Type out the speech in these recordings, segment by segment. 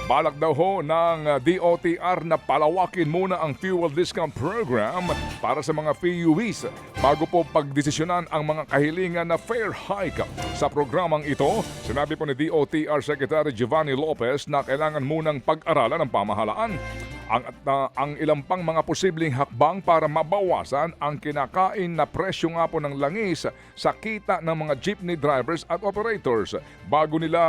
Balak daw ho ng DOTR na palawakin muna ang fuel discount program para sa mga PUVs bago po pagdesisyonan ang mga kahilingan na fare hike. Sa programang ito, sinabi po ni DOTR Secretary Giovanni Lopez na kailangan munang pag-aralan ng pamahalaan ang ilang pang mga posibleng hakbang para mabawasan ang kinakain na presyo nga po ng langis sa kita ng mga jeepney drivers at operators bago nila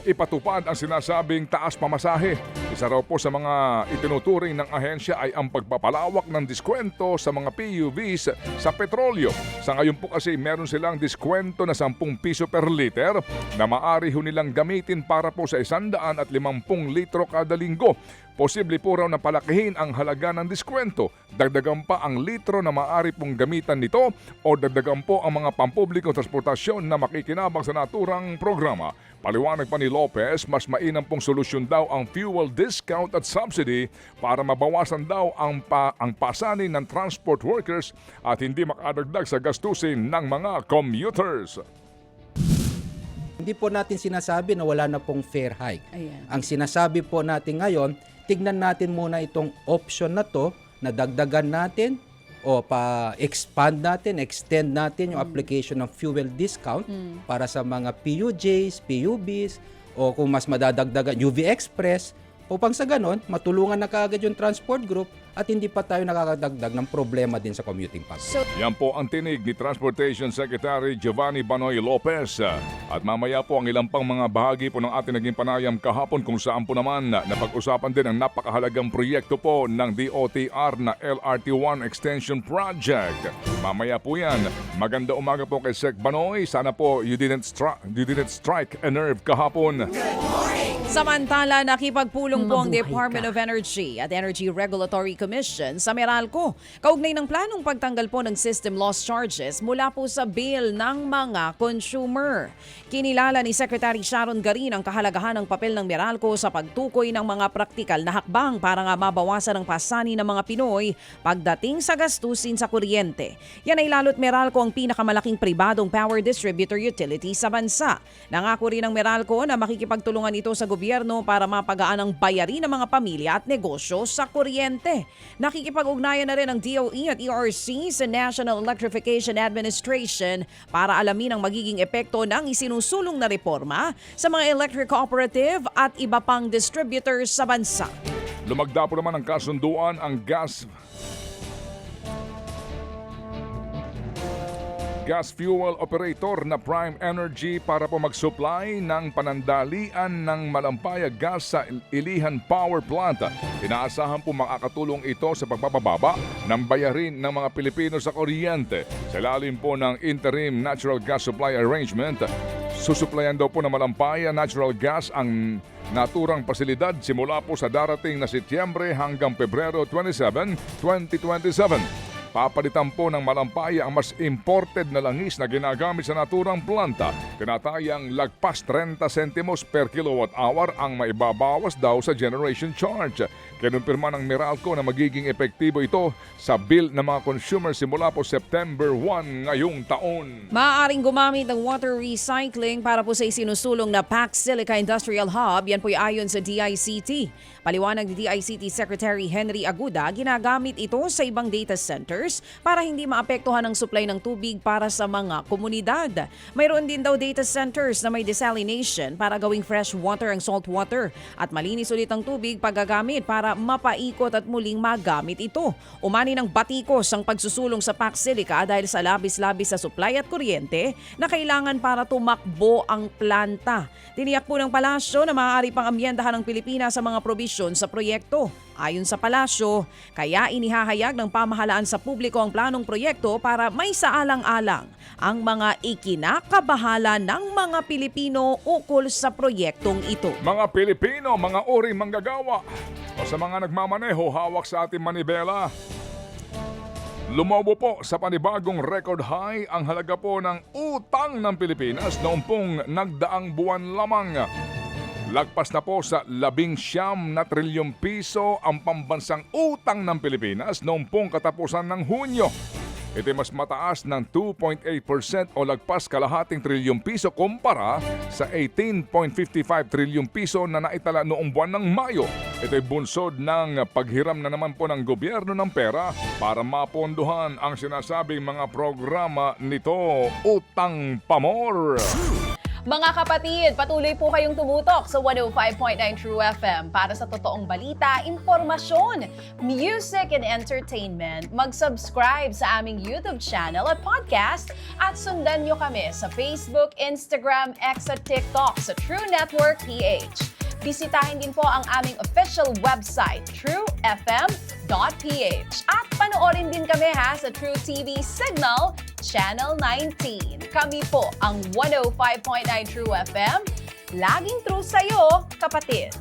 ipatupad ang sinasabing taas pamasahe. Isa raw po sa mga itinuturing ng ahensya ay ang pagpapalawak ng diskwento sa mga PUVs sa petrolyo. Sa ngayon po kasi meron silang diskwento na 10 piso per liter na maaari ho nilang gamitin para po sa 150 litro kada linggo. Posible po raw na palakihin ang halaga ng diskwento. Dagdagan pa ang litro na maaari pong gamitan nito o dagdagan po ang mga pampublikong transportasyon na makikinabang sa naturang programa. Paliwanag pa ni Lopez, mas mainam pong solusyon daw ang fuel discount at subsidy para mabawasan daw ang pasanin ng transport workers at hindi makadagdag sa gastusin ng mga commuters. Hindi po natin sinasabi na wala na pong fare hike. Ayan. Ang sinasabi po natin ngayon, tignan natin muna itong option na to na dagdagan natin o pa-expand natin, extend natin yung application ng fuel discount para sa mga PUJs, PUBs o kung mas madadagdagan UV Express upang sa ganon, matulungan na kaagad yung transport group at hindi pa tayo nakakadagdag ng problema din sa commuting public. Yan po ang tinig ni Transportation Secretary Giovanni Banoy Lopez. At mamaya po ang ilang pang mga bahagi po ng ating naging panayam kahapon kung saan po naman napag-usapan din ang napakahalagang proyekto po ng DOTR na LRT1 Extension Project. Mamaya po yan. Maganda umaga po kay Sec Banoy. Sana po you didn't strike a nerve kahapon. Samantala, nakipagpulong po ang Department of Energy at Energy Regulatory Commission sa Meralco kaugnay ng planong pagtanggal po ng system loss charges mula po sa bill ng mga consumer. Kinilala ni Secretary Sharon Garin ang kahalagahan ng papel ng Meralco sa pagtukoy ng mga praktikal na hakbang para nga mabawasan ang pasani ng mga Pinoy pagdating sa gastusin sa kuryente. Yan ay lalo't Meralco ang pinakamalaking pribadong power distributor utility sa bansa. Nangako rin ng Meralco na makikipagtulungan ito sa gobyerno para mapagaan ang bayarin ng mga pamilya at negosyo sa kuryente. Nakikipag-ugnayan na rin ang DOE at ERC sa National Electrification Administration para alamin ang magiging epekto ng isinusulong na reforma sa mga electric cooperative at iba pang distributors sa bansa. Lumagda po naman ang kasunduan ang gas fuel operator na Prime Energy para po mag-supply ng panandalian ng Malampaya gas sa Ilihan Power Plant. Inaasahan po makakatulong ito sa pagpapababa ng bayarin ng mga Pilipino sa kuryente. Sa ilalim po ng Interim Natural Gas Supply Arrangement, susuplayan daw po ng Malampaya natural gas ang naturang pasilidad simula po sa darating na Setyembre hanggang Pebrero 27, 2027. Papalitan po ng Malampaya ang mas imported na langis na ginagamit sa naturang planta. Tinatayang lagpas 30 centimos per kilowatt hour ang maibabawas daw sa generation charge. Kinumpirma ng Meralco na magiging epektibo ito sa bill ng mga consumer simula po September 1 ngayong taon. Maaaring gumamit ng water recycling para po sa isinusulong na Pac Silica Industrial Hub. Yan po ay ayon sa DICT. Paliwanag ni DICT Secretary Henry Aguda, ginagamit ito sa ibang data centers para hindi maapektuhan ang supply ng tubig para sa mga komunidad. Mayroon din daw data centers na may desalination para gawing fresh water ang salt water at malinis ulit ang tubig paggagamit para mapaikot at muling magamit ito. Umani ng batikos ang pagsusulong sa Pac Silica dahil sa labis-labis sa supply at kuryente na kailangan para tumakbo ang planta. Tiniyak po ng palasyo na maaari pang amyendahan ng Pilipinas sa mga probisyon sa proyekto. Ayon sa palasyo, kaya inihahayag ng pamahalaan sa publiko ang planong proyekto para may saalang-alang ang mga ikinakabahala ng mga Pilipino ukol sa proyektong ito. Mga Pilipino, mga uring manggagawa o sa mga nagmamaneho hawak sa ating manibela, lumobo po sa panibagong record high ang halaga po ng utang ng Pilipinas noong pong nagdaang buwan lamang. Lagpas na po sa 19 na trilyong piso ang pambansang utang ng Pilipinas noong pong katapusan ng Hunyo. ito ay mas mataas ng 2.8% o lagpas kalahating trilyong piso kumpara sa 18.55 trilyong piso na naitala noong buwan ng Mayo. Ito ay bunsod ng paghiram na naman po ng gobyerno ng pera para mapondohan ang sinasabing mga programa nito. Utang Pamor! Mga kapatid, patuloy po kayong tumutok sa 105.9 True FM para sa totoong balita, impormasyon, music and entertainment. Mag-subscribe sa aming YouTube channel at podcast at sundan nyo kami sa Facebook, Instagram, X at TikTok sa True Network PH. Bisitahin din po ang aming official website, truefm.ph. At panoorin din kami sa True TV Signal, Channel 19. Kami po ang 105.9 True FM. Laging true sa'yo, kapatid.